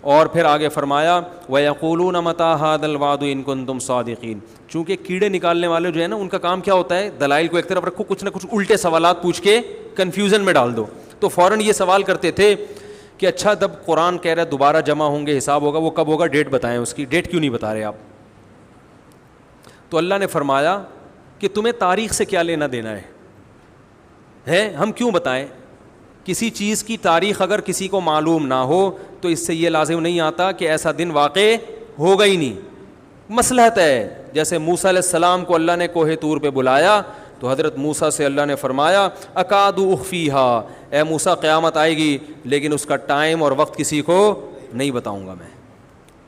اور پھر آگے فرمایا وَيَقُولُونَ مَتَىٰ هَٰذَا الْوَعْدُ إِن كُنتُمْ صَادِقِينَ. چونکہ کیڑے نکالنے والے جو ہے نا ان کا کام کیا ہوتا ہے, دلائل کو ایک طرف رکھو, کچھ نہ کچھ الٹے سوالات پوچھ کے کنفیوژن میں ڈال دو. تو فوراً یہ سوال کرتے تھے کہ اچھا جب قرآن کہہ رہا ہے دوبارہ جمع ہوں گے, حساب ہوگا, وہ کب ہوگا, ڈیٹ بتائیں, اس کی ڈیٹ کیوں نہیں بتا رہے آپ؟ تو اللہ نے فرمایا کہ تمہیں تاریخ سے کیا لینا دینا ہے, ہم کیوں بتائیں؟ کسی چیز کی تاریخ اگر کسی کو معلوم نہ ہو تو اس سے یہ لازم نہیں آتا کہ ایسا دن واقع ہوگا ہی نہیں. مصلحت ہے. جیسے موسیٰ علیہ السلام کو اللہ نے کوہ طور پہ بلایا تو حضرت موسیٰ سے اللہ نے فرمایا اکاد اخفیہا, اے موسیٰ قیامت آئے گی لیکن اس کا ٹائم اور وقت کسی کو نہیں بتاؤں گا میں.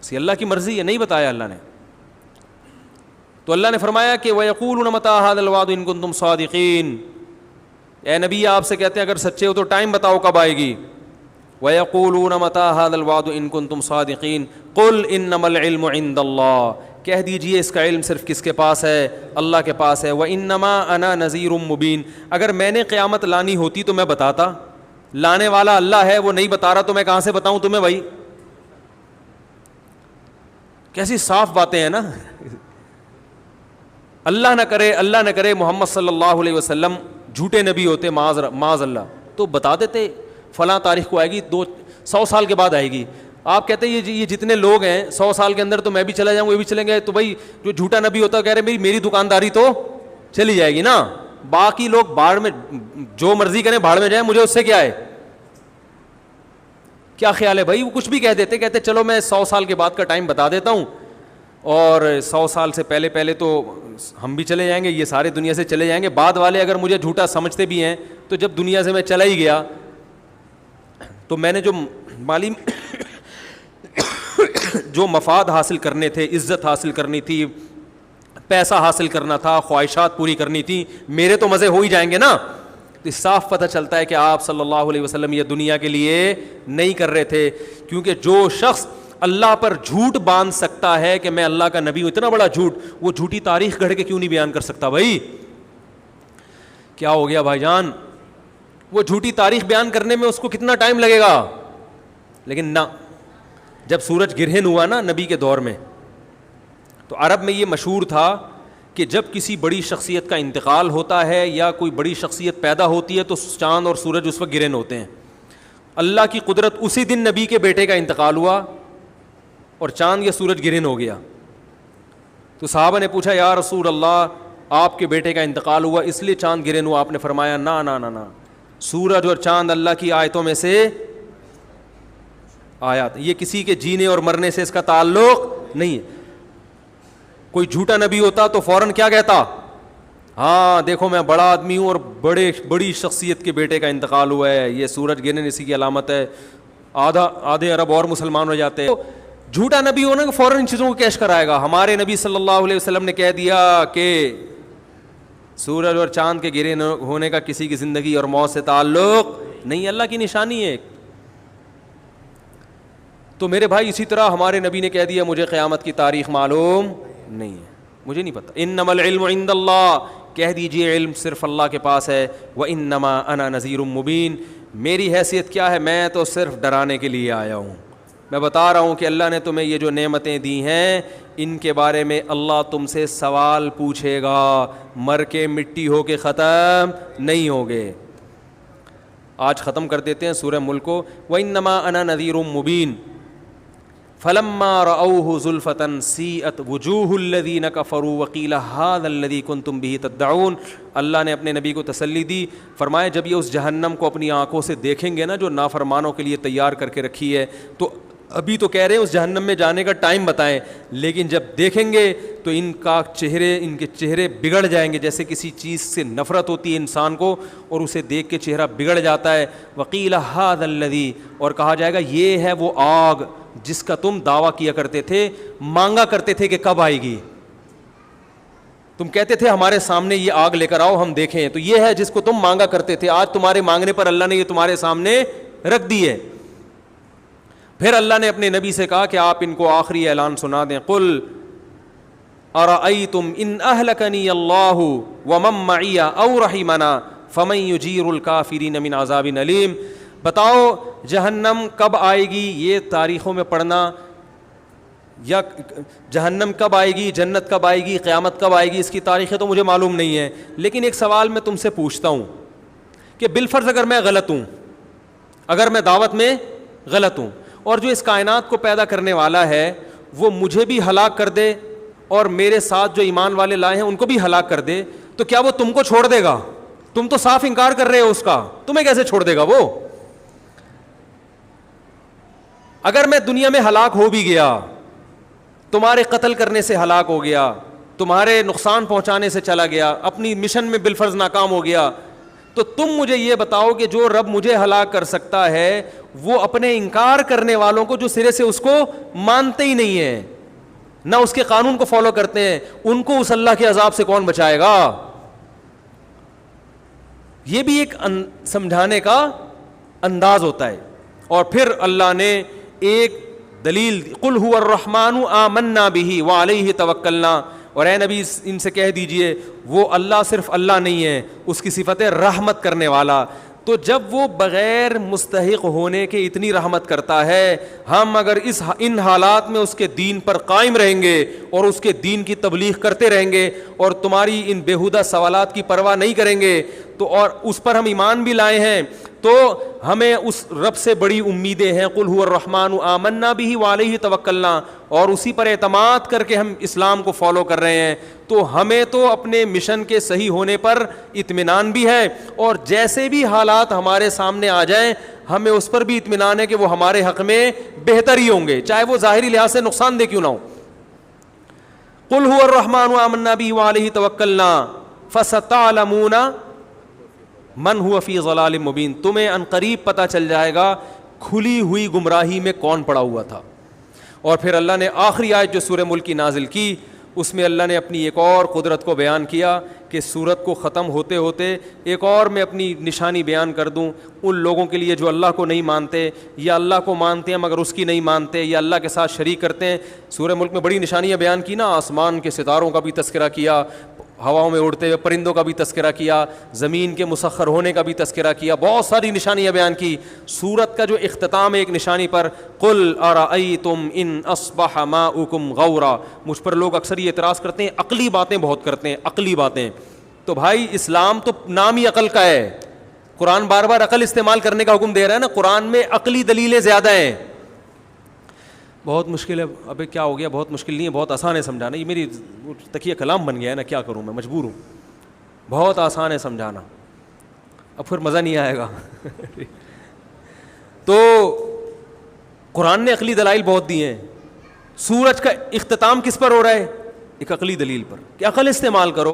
اسی اللہ کی مرضی ہے, نہیں بتایا اللہ نے. تو اللہ نے فرمایا کہ وَيَقُولُونَ مَتَىٰ هَٰذَا الْوَعْدُ إِن كُنتُمْ صَادِقِينَ, اے نبی آپ سے کہتے ہیں اگر سچے ہو تو ٹائم بتاؤ کب آئے گی. وَيَقُولُونَ مَتَىٰ هَٰذَا الْوَعْدُ إِن كُنتُمْ صَادِقِينَ قُلْ إِنَّمَا الْعِلْمُ عِندَ اللَّهِ, کہہ دیجئے اس کا علم صرف کس کے پاس ہے, اللہ کے پاس ہے. وَإِنَّمَا أَنَا نَذِيرٌ مُّبِينٌ, اگر میں نے قیامت لانی ہوتی تو میں بتاتا, لانے والا اللہ ہے, وہ نہیں بتا رہا تو میں کہاں سے بتاؤں تمہیں بھائی. کیسی صاف باتیں ہیں نا. اللہ نہ کرے محمد صلی اللہ علیہ وسلم جھوٹے نبی ہوتے, معاذ اللہ, تو بتا دیتے فلاں تاریخ کو آئے گی, 100 سال کے بعد آئے گی. آپ کہتے ہیں یہ جتنے لوگ ہیں 100 سال کے اندر تو میں بھی چلا جاؤں, وہ بھی چلیں گے. تو بھائی جو جھوٹا نبی ہوتا ہے کہہ رہے میری دکانداری تو چلی جائے گی نا, باقی لوگ بھاڑ میں جو مرضی کریں بھاڑ میں جائیں, مجھے اس سے کیا ہے. کیا خیال ہے بھائی, وہ کچھ بھی کہہ دیتے, کہتے چلو میں 100 سال کے بعد کا ٹائم بتا دیتا ہوں, اور 100 سال سے پہلے تو ہم بھی چلے جائیں گے, یہ سارے دنیا سے چلے جائیں گے. بعد والے اگر مجھے جھوٹا سمجھتے بھی ہیں تو جب دنیا سے میں چلا ہی گیا تو میں نے جو مالی جو مفاد حاصل کرنے تھے, عزت حاصل کرنی تھی, پیسہ حاصل کرنا تھا, خواہشات پوری کرنی تھی, میرے تو مزے ہو ہی جائیں گے نا. تو صاف پتہ چلتا ہے کہ آپ صلی اللہ علیہ وسلم یہ دنیا کے لیے نہیں کر رہے تھے, کیونکہ جو شخص اللہ پر جھوٹ باندھ سکتا ہے کہ میں اللہ کا نبی ہوں, اتنا بڑا جھوٹ, وہ جھوٹی تاریخ گھڑ کے کیوں نہیں بیان کر سکتا بھائی. کیا ہو گیا بھائی جان, وہ جھوٹی تاریخ بیان کرنے میں اس کو کتنا ٹائم لگے گا. لیکن نہ, جب سورج گرہن ہوا نا نبی کے دور میں, تو عرب میں یہ مشہور تھا کہ جب کسی بڑی شخصیت کا انتقال ہوتا ہے یا کوئی بڑی شخصیت پیدا ہوتی ہے تو چاند اور سورج اس وقت گرہن ہوتے ہیں. اللہ کی قدرت, اسی دن نبی کے بیٹے کا انتقال ہوا اور چاند یا سورج گرہن ہو گیا. تو صحابہ نے پوچھا یا رسول اللہ آپ کے بیٹے کا انتقال ہوا اس لیے چاند گرہن ہوا. آپ نے فرمایا نا نا نا نا, سورج اور چاند اللہ کی آیتوں میں سے آیات, یہ کسی کے جینے اور مرنے سے اس کا تعلق نہیں ہے. کوئی جھوٹا نبی ہوتا تو فوراً کیا کہتا, ہاں دیکھو میں بڑا آدمی ہوں اور بڑی شخصیت کے بیٹے کا انتقال ہوا ہے, یہ سورج گرہن اسی کی علامت ہے. آدھے عرب اور مسلمان ہو جاتے. جھوٹا نبی ہونا کہ فوراً ان چیزوں کو کیش کرائے گا. ہمارے نبی صلی اللہ علیہ وسلم نے کہہ دیا کہ سورج اور چاند کے گرہن ہونے کا کسی کی زندگی اور موت سے تعلق نہیں, اللہ کی نشانی ہے. تو میرے بھائی اسی طرح ہمارے نبی نے کہہ دیا مجھے قیامت کی تاریخ معلوم نہیں ہے, مجھے نہیں پتا. انما العلم عند اللہ, کہہ دیجئے علم صرف اللہ کے پاس ہے. وانما انا نذیر مبین, میری حیثیت کیا ہے, میں تو صرف ڈرانے کے لیے آیا ہوں. میں بتا رہا ہوں کہ اللہ نے تمہیں یہ جو نعمتیں دی ہیں ان کے بارے میں اللہ تم سے سوال پوچھے گا, مر کے مٹی ہو کے ختم نہیں ہوگے. آج ختم کر دیتے ہیں سورہ ملک کو. وانما انا نذیر مبین فلما رأوه زلفة سیئت وجوہ الذین کفروا وقیل هذا الذی کنتم به تدعون. اللہ نے اپنے نبی کو تسلی دی, فرمایا جب یہ اس جہنم کو اپنی آنکھوں سے دیکھیں گے نا جو نافرمانوں کے لیے تیار کر کے رکھی ہے, تو ابھی تو کہہ رہے ہیں اس جہنم میں جانے کا ٹائم بتائیں, لیکن جب دیکھیں گے تو ان کے چہرے بگڑ جائیں گے. جیسے کسی چیز سے نفرت ہوتی ہے انسان کو اور اسے دیکھ کے چہرہ بگڑ جاتا ہے. وقیل هذا الذی, اور کہا جائے گا یہ ہے وہ آگ جس کا تم دعویٰ کیا کرتے تھے, مانگا کرتے تھے کہ کب آئے گی. تم کہتے تھے ہمارے سامنے یہ آگ لے کر آؤ ہم دیکھیں, تو یہ ہے جس کو تم مانگا کرتے تھے. آج تمہارے مانگنے پر اللہ نے یہ تمہارے سامنے رکھ دی ہے. پھر اللہ نے اپنے نبی سے کہا کہ آپ ان کو آخری اعلان سنا دیں. قل ارأیتم ان اہلکنی اللہ ومن معی او رحمنا فمن یجیر الکافرین من عذاب علیم. بتاؤ جہنم کب آئے گی یہ تاریخوں میں پڑھنا، یا جہنم کب آئے گی، جنت کب آئے گی، قیامت کب آئے گی، اس کی تاریخیں تو مجھے معلوم نہیں ہے. لیکن ایک سوال میں تم سے پوچھتا ہوں کہ بالفرض اگر میں غلط ہوں، اگر میں دعوت میں غلط ہوں، اور جو اس کائنات کو پیدا کرنے والا ہے وہ مجھے بھی ہلاک کر دے اور میرے ساتھ جو ایمان والے لائے ہیں ان کو بھی ہلاک کر دے، تو کیا وہ تم کو چھوڑ دے گا؟ تم تو صاف انکار کر رہے ہو اس کا، تمہیں کیسے چھوڑ دے گا وہ؟ اگر میں دنیا میں ہلاک ہو بھی گیا، تمہارے قتل کرنے سے ہلاک ہو گیا، تمہارے نقصان پہنچانے سے چلا گیا، اپنی مشن میں بالفرض ناکام ہو گیا، تو تم مجھے یہ بتاؤ کہ جو رب مجھے ہلاک کر سکتا ہے وہ اپنے انکار کرنے والوں کو جو سرے سے اس کو مانتے ہی نہیں ہیں، نہ اس کے قانون کو فالو کرتے ہیں، ان کو اس اللہ کے عذاب سے کون بچائے گا؟ یہ بھی ایک سمجھانے کا انداز ہوتا ہے. اور پھر اللہ نے ایک دلیل، قل هو الرحمن آمنا به وعلیہ توکلنا، اور اے نبی ان سے کہہ دیجئے وہ اللہ صرف اللہ نہیں ہے، اس کی صفت ہے رحمت کرنے والا. تو جب وہ بغیر مستحق ہونے کے اتنی رحمت کرتا ہے، ہم اگر ان حالات میں اس کے دین پر قائم رہیں گے اور اس کے دین کی تبلیغ کرتے رہیں گے اور تمہاری ان بیہودہ سوالات کی پرواہ نہیں کریں گے تو، اور اس پر ہم ایمان بھی لائے ہیں، تو ہمیں اس رب سے بڑی امیدیں ہیں. قل هو الرحمن آمنا به وعلیہ توکلنا، اور اسی پر اعتماد کر کے ہم اسلام کو فالو کر رہے ہیں. تو ہمیں تو اپنے مشن کے صحیح ہونے پر اطمینان بھی ہے، اور جیسے بھی حالات ہمارے سامنے آ جائیں ہمیں اس پر بھی اطمینان ہے کہ وہ ہمارے حق میں بہتر ہی ہوں گے، چاہے وہ ظاہری لحاظ سے نقصان دہ کیوں نہ ہو. قل هو الرحمن آمنا به وعلیہ توکلنا فستعلمون من هو فی ضلال مبین، تمہیں عنقریب پتہ چل جائے گا کھلی ہوئی گمراہی میں کون پڑا ہوا تھا. اور پھر اللہ نے آخری آیت جو سورہ ملک کی نازل کی، اس میں اللہ نے اپنی ایک اور قدرت کو بیان کیا کہ سورت کو ختم ہوتے ہوتے ایک اور میں اپنی نشانی بیان کر دوں ان لوگوں کے لیے جو اللہ کو نہیں مانتے، یا اللہ کو مانتے ہیں مگر اس کی نہیں مانتے، یا اللہ کے ساتھ شریک کرتے ہیں. سورہ ملک میں بڑی نشانیاں بیان کی نا، آسمان کے ستاروں کا بھی تذکرہ کیا، ہواؤں میں اڑتے ہوئے پرندوں کا بھی تذکرہ کیا، زمین کے مسخر ہونے کا بھی تذکرہ کیا، بہت ساری نشانیاں بیان کی. سورت کا جو اختتام ہے ایک نشانی پر، قل ارأیتم ان اصبح ماؤکم غورا. مجھ پر لوگ اکثر یہ اعتراض کرتے ہیں عقلی باتیں بہت کرتے ہیں، عقلی باتیں. تو بھائی اسلام تو نام ہی عقل کا ہے، قرآن بار بار عقل استعمال کرنے کا حکم دے رہا ہے نا، قرآن میں عقلی دلیلیں زیادہ ہیں. بہت مشکل ہے، ابھی کیا ہو گیا، بہت مشکل نہیں ہے، بہت آسان ہے سمجھانا. یہ میری تکیہ کلام بن گیا ہے نا، کیا کروں میں، مجبور ہوں. بہت آسان ہے سمجھانا، اب پھر مزہ نہیں آئے گا. تو قرآن نے عقلی دلائل بہت دی ہیں. سورج کا اختتام کس پر ہو رہا ہے؟ ایک عقلی دلیل پر کہ عقل استعمال کرو.